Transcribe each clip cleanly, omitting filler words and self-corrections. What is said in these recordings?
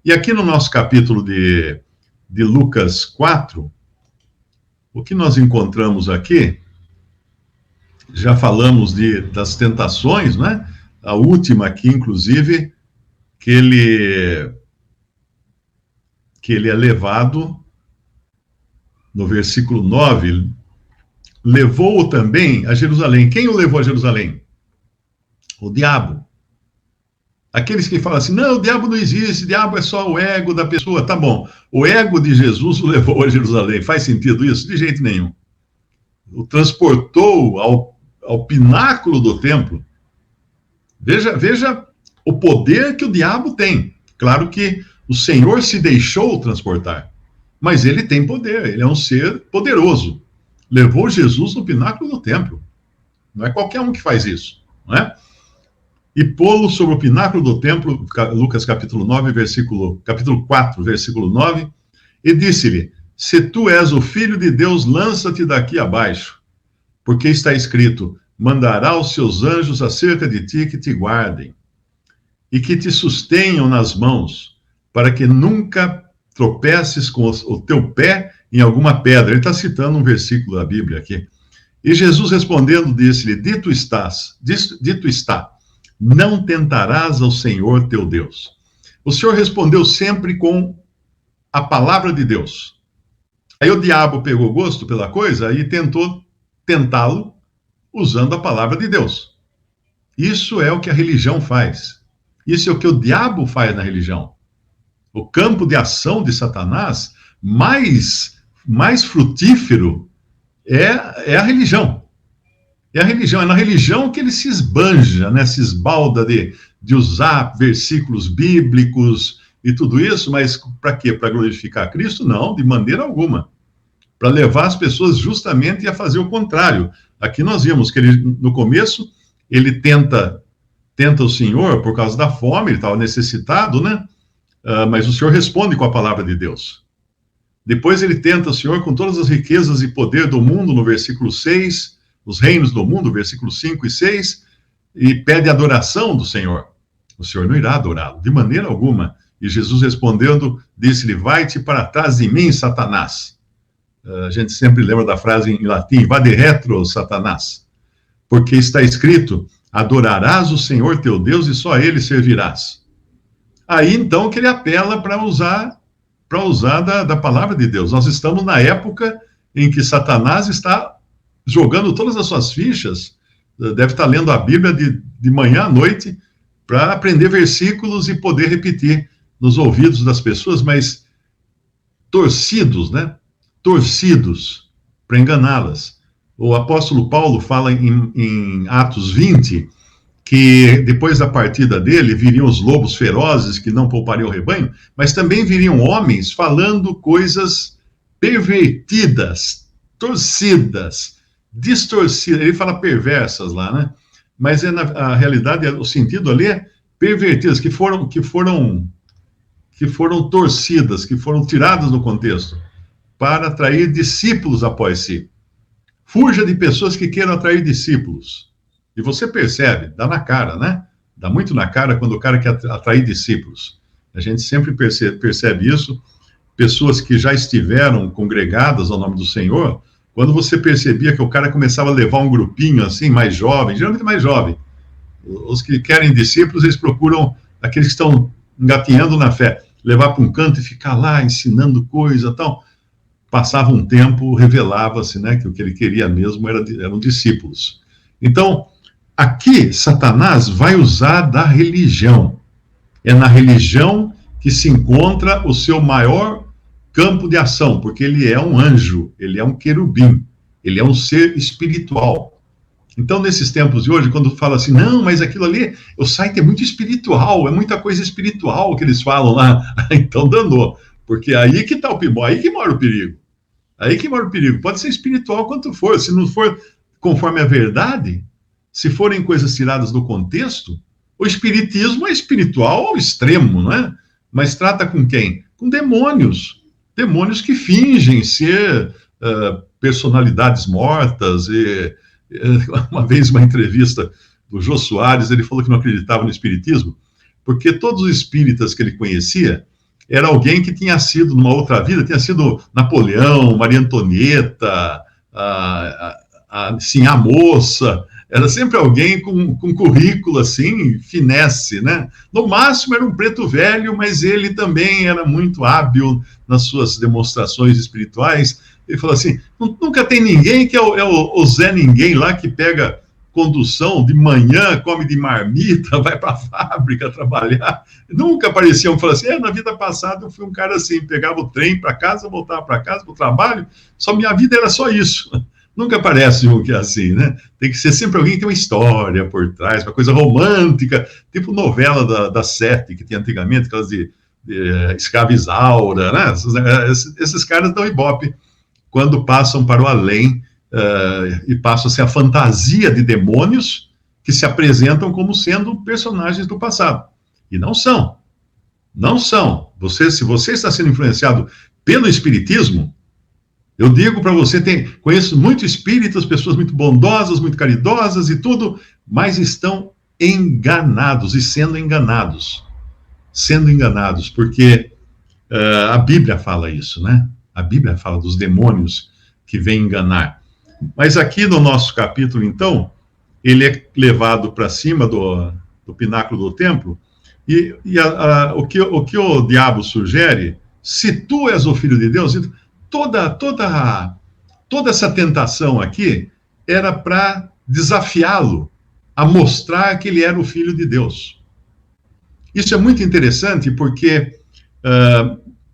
E aqui no nosso capítulo de Lucas 4, o que nós encontramos aqui, já falamos das tentações, né? A última aqui, inclusive, que ele é levado, no versículo 9, levou-o também a Jerusalém. Quem o levou a Jerusalém? O diabo. Aqueles que falam assim, não, o diabo não existe, o diabo é só o ego da pessoa. Tá bom, o ego de Jesus o levou a Jerusalém. Faz sentido isso? De jeito nenhum. O transportou ao pináculo do templo. Veja o poder que o diabo tem. Claro que o Senhor se deixou transportar, mas ele tem poder, ele é um ser poderoso. Levou Jesus no pináculo do templo. Não é qualquer um que faz isso, não é? E pô-lo sobre o pináculo do templo, Lucas capítulo 4, versículo 9, e disse-lhe, se tu és o Filho de Deus, lança-te daqui abaixo, porque está escrito, mandará os seus anjos acerca de ti que te guardem, e que te sustenham nas mãos, para que nunca tropeces com o teu pé em alguma pedra. Ele está citando um versículo da Bíblia aqui. E Jesus respondendo, disse-lhe, dito está, não tentarás ao Senhor teu Deus. O Senhor respondeu sempre com a palavra de Deus. Aí o diabo pegou gosto pela coisa e tentou tentá-lo usando a palavra de Deus. Isso é o que a religião faz. Isso é o que o diabo faz na religião. O campo de ação de Satanás mais frutífero é a religião. É na religião que ele se esbanja, né? Se esbalda de usar versículos bíblicos e tudo isso, mas para quê? Para glorificar Cristo? Não, de maneira alguma. Para levar as pessoas justamente a fazer o contrário. Aqui nós vimos que ele, no começo, ele tenta o Senhor por causa da fome, ele estava necessitado, né? Mas o Senhor responde com a palavra de Deus. Depois ele tenta o Senhor com todas as riquezas e poder do mundo, no versículo 6, os reinos do mundo, versículos 5 e 6, e pede adoração do Senhor. O Senhor não irá adorá-lo, de maneira alguma. E Jesus respondendo, disse-lhe, vai-te para trás de mim, Satanás. A gente sempre lembra da frase em latim, vade retro, Satanás. Porque está escrito, adorarás o Senhor teu Deus e só a ele servirás. Aí, então, que ele apela para usar da palavra de Deus. Nós estamos na época em que Satanás está jogando todas as suas fichas, deve estar lendo a Bíblia de manhã à noite, para aprender versículos e poder repetir nos ouvidos das pessoas, mas torcidos, né? Torcidos, para enganá-las. O apóstolo Paulo fala em Atos 20, que depois da partida dele, viriam os lobos ferozes que não poupariam o rebanho, mas também viriam homens falando coisas pervertidas, torcidas, distorcidas, ele fala perversas lá, né? Mas a realidade, o sentido ali é pervertidas, que foram torcidas, que foram tiradas do contexto, para atrair discípulos após si. Fuja de pessoas que queiram atrair discípulos. E você percebe, dá na cara, né? Dá muito na cara quando o cara quer atrair discípulos. A gente sempre percebe isso. Pessoas que já estiveram congregadas ao nome do Senhor, quando você percebia que o cara começava a levar um grupinho assim, mais jovem, geralmente mais jovem, os que querem discípulos, eles procuram aqueles que estão engatinhando na fé, levar para um canto e ficar lá ensinando coisa e tal. Passava um tempo, revelava-se, né, que o que ele queria mesmo eram discípulos. Então, aqui, Satanás vai usar da religião. É na religião que se encontra o seu maior campo de ação, porque ele é um anjo, ele é um querubim, ele é um ser espiritual. Então, nesses tempos de hoje, quando fala assim, não, mas aquilo ali, o site é muito espiritual, é muita coisa espiritual que eles falam lá, então danou, porque aí que está o perigo, aí que mora o perigo. Aí que mora o perigo. Pode ser espiritual quanto for, se não for conforme a verdade, se forem coisas tiradas do contexto, o espiritismo é espiritual ao extremo, não é? Mas trata com quem? Com demônios. Demônios que fingem ser personalidades mortas. Uma vez, uma entrevista do Jô Soares, ele falou que não acreditava no espiritismo, porque todos os espíritas que ele conhecia era alguém que tinha sido, numa outra vida, tinha sido Napoleão, Maria Antonieta, assim, a moça. Era sempre alguém com currículo, assim, finesse, né? No máximo era um preto velho, mas ele também era muito hábil nas suas demonstrações espirituais. Ele falou assim, nunca tem ninguém que é o Zé Ninguém lá, que pega condução de manhã, come de marmita, vai para a fábrica trabalhar. Nunca aparecia um falando assim, na vida passada eu fui um cara assim, pegava o trem para casa, voltava para casa, para o trabalho, só minha vida era só isso. Nunca aparece um que é assim, né? Tem que ser sempre alguém que tem uma história por trás, uma coisa romântica, tipo novela da Sete, que tinha antigamente, aquelas de Escrava Isaura, né? Esses caras dão ibope quando passam para o além e passam a ser a fantasia de demônios que se apresentam como sendo personagens do passado. E não são. Não são. Se você está sendo influenciado pelo espiritismo, eu digo para você, conheço muitos espíritas, pessoas muito bondosas, muito caridosas e tudo, mas estão enganados e sendo enganados. Sendo enganados, porque a Bíblia fala isso, né? A Bíblia fala dos demônios que vêm enganar. Mas aqui no nosso capítulo, então, ele é levado para cima do pináculo do templo, e o que o diabo sugere, se tu és o Filho de Deus, toda essa tentação aqui era para desafiá-lo a mostrar que ele era o Filho de Deus. Isso é muito interessante porque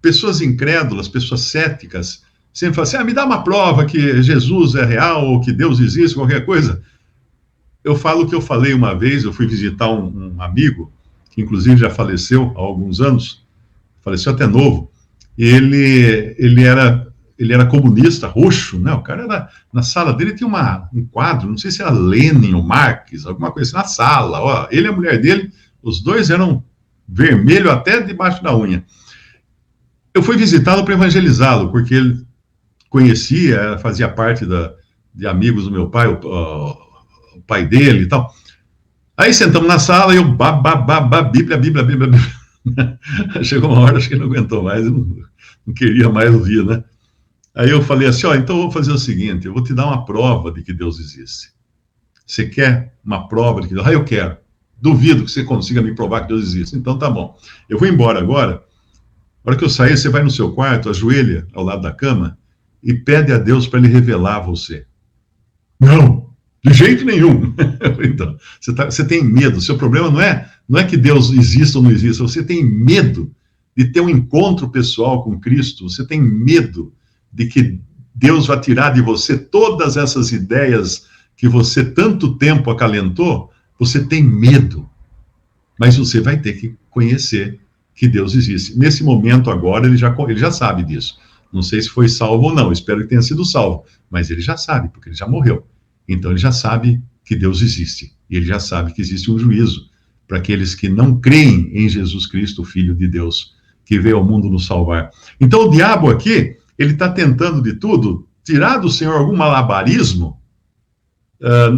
pessoas incrédulas, pessoas céticas, sempre falam assim, me dá uma prova que Jesus é real ou que Deus existe, qualquer coisa. Eu falo o que eu falei uma vez, eu fui visitar um amigo, que inclusive já faleceu há alguns anos, faleceu até novo, e ele era comunista, roxo, né? O cara era, na sala dele tinha um quadro, não sei se era Lenin ou Marx, alguma coisa assim, na sala, ó, ele e a mulher dele, os dois eram vermelho até debaixo da unha. Eu fui visitá-lo para evangelizá-lo, porque ele conhecia, fazia parte de amigos do meu pai, o pai dele e tal. Aí sentamos na sala e eu, Bíblia. Chegou uma hora, acho que ele não aguentou mais, não queria mais ouvir, né? Aí eu falei assim, então eu vou fazer o seguinte, eu vou te dar uma prova de que Deus existe. Você quer uma prova de que Deus... eu quero. Duvido que você consiga me provar que Deus existe. Então tá bom. Eu vou embora agora. Na hora que eu sair, você vai no seu quarto, ajoelha ao lado da cama e pede a Deus para ele revelar a você. Não, de jeito nenhum. Então, você tem medo. Seu problema não é que Deus exista ou não exista. Você tem medo de ter um encontro pessoal com Cristo. Você tem medo de que Deus vai tirar de você todas essas ideias que você tanto tempo acalentou. Você tem medo. Mas você vai ter que conhecer que Deus existe. Nesse momento agora, ele já sabe disso. Não sei se foi salvo ou não, espero que tenha sido salvo, mas ele já sabe, porque ele já morreu. Então ele já sabe que Deus existe, e ele já sabe que existe um juízo para aqueles que não creem em Jesus Cristo, o Filho de Deus, que veio ao mundo nos salvar. Então o diabo aqui, ele está tentando de tudo tirar do Senhor algum malabarismo,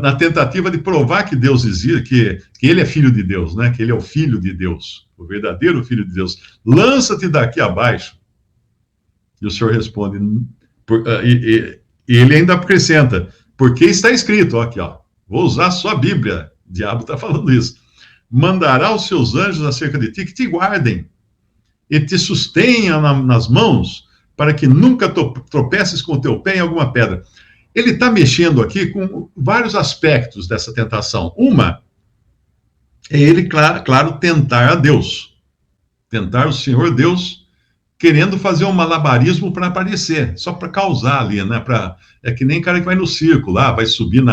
na tentativa de provar que Deus existe, que ele é Filho de Deus, né? Que ele é o Filho de Deus, o verdadeiro Filho de Deus. Lança-te daqui abaixo. E o Senhor responde, e ele ainda acrescenta, porque está escrito, ó, aqui, ó, vou usar só a Bíblia, o diabo está falando isso, mandará os seus anjos acerca de ti, que te guardem, e te sustenham nas mãos, para que nunca tropeces com o teu pé em alguma pedra. Ele está mexendo aqui com vários aspectos dessa tentação. Uma é ele, claro, tentar a Deus, tentar o Senhor Deus, querendo fazer um malabarismo para aparecer, só para causar ali, né? É que nem cara que vai no circo lá, vai subir,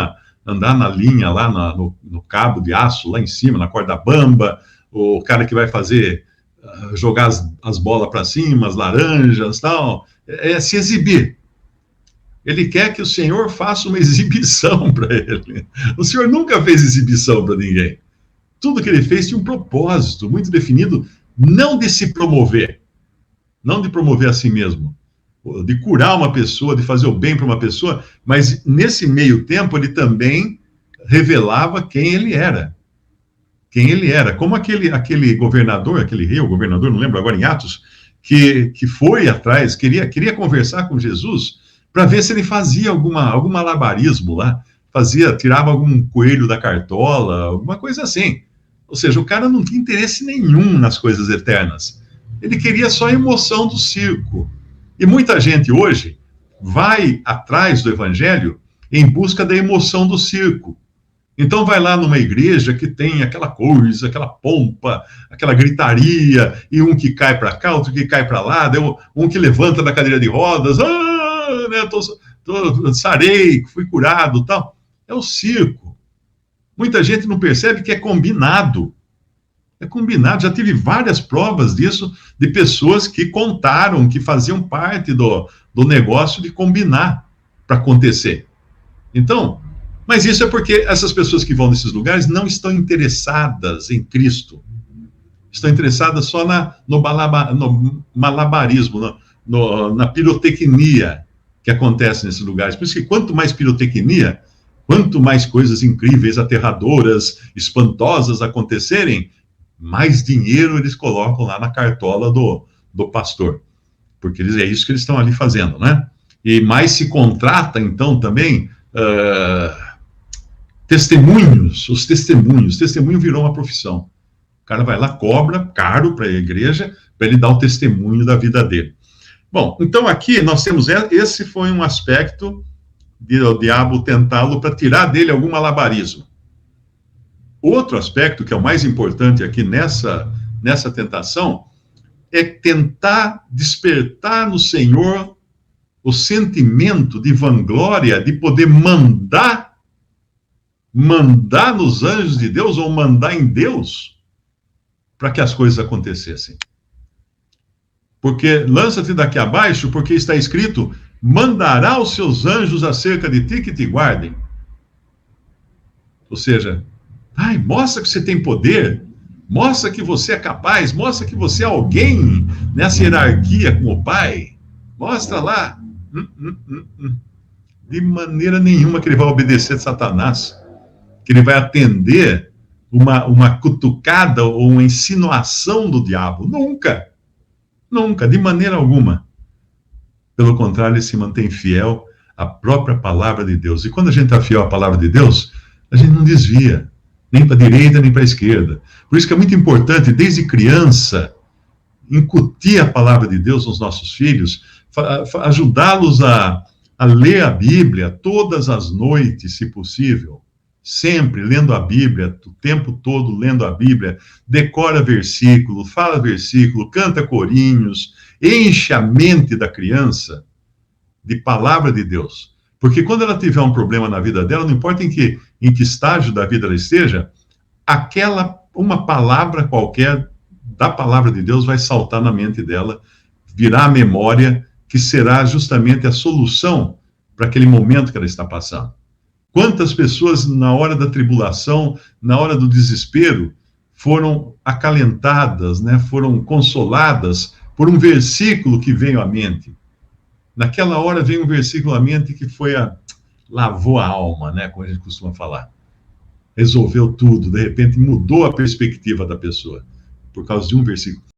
andar na linha lá, no cabo de aço lá em cima, na corda bamba, o cara que vai fazer, jogar as bolas para cima, as laranjas, tal, se exibir. Ele quer que o Senhor faça uma exibição para ele. O Senhor nunca fez exibição para ninguém. Tudo que ele fez tinha um propósito muito definido, não de se promover, não de promover a si mesmo, de curar uma pessoa, de fazer o bem para uma pessoa, mas nesse meio tempo ele também revelava quem ele era. Quem ele era. Como aquele governador, aquele rei, o governador, não lembro agora, em Atos, que foi atrás, queria conversar com Jesus para ver se ele fazia algum malabarismo lá, tirava algum coelho da cartola, alguma coisa assim. Ou seja, o cara não tinha interesse nenhum nas coisas eternas. Ele queria só a emoção do circo. E muita gente hoje vai atrás do evangelho em busca da emoção do circo. Então vai lá numa igreja que tem aquela coisa, aquela pompa, aquela gritaria, e um que cai para cá, outro que cai para lá, um que levanta da cadeira de rodas, né, sarei, fui curado, tal. É o circo. Muita gente não percebe que é combinado. É combinado. Já tive várias provas disso, de pessoas que contaram, que faziam parte do negócio de combinar para acontecer. Então, mas isso é porque essas pessoas que vão nesses lugares não estão interessadas em Cristo. Estão interessadas só no malabarismo, na pirotecnia que acontece nesses lugares. Por isso que quanto mais pirotecnia, quanto mais coisas incríveis, aterradoras, espantosas acontecerem, mais dinheiro eles colocam lá na cartola do pastor. Porque é isso que eles estão ali fazendo, né? E mais se contrata, então, também testemunhos, testemunho virou uma profissão. O cara vai lá, cobra caro para a igreja, para ele dar o testemunho da vida dele. Bom, então aqui nós temos, esse foi um aspecto o diabo tentá-lo para tirar dele algum malabarismo. Outro aspecto, que é o mais importante aqui nessa tentação, é tentar despertar no Senhor o sentimento de vanglória, de poder mandar nos anjos de Deus, ou mandar em Deus, para que as coisas acontecessem. Porque lança-te daqui abaixo, porque está escrito, mandará os seus anjos acerca de ti que te guardem. Ou seja, mostra que você tem poder, mostra que você é capaz, mostra que você é alguém nessa hierarquia com o Pai, mostra lá. De maneira nenhuma que ele vai obedecer a Satanás, que ele vai atender uma cutucada ou uma insinuação do diabo. Nunca, de maneira alguma. Pelo contrário, ele se mantém fiel à própria palavra de Deus. E quando a gente está fiel à palavra de Deus, a gente não desvia, nem para a direita, nem para a esquerda. Por isso que é muito importante, desde criança, incutir a palavra de Deus nos nossos filhos, ajudá-los a ler a Bíblia todas as noites, se possível. Sempre lendo a Bíblia, o tempo todo lendo a Bíblia, decora versículo, fala versículo, canta corinhos, enche a mente da criança de palavra de Deus. Porque quando ela tiver um problema na vida dela, não importa em que estágio da vida ela esteja, uma palavra qualquer da palavra de Deus vai saltar na mente dela, virar a memória, que será justamente a solução para aquele momento que ela está passando. Quantas pessoas, na hora da tribulação, na hora do desespero, foram acalentadas, né, foram consoladas por um versículo que veio à mente. Naquela hora veio um versículo à mente que lavou a alma, né, como a gente costuma falar. Resolveu tudo, de repente mudou a perspectiva da pessoa, por causa de um versículo.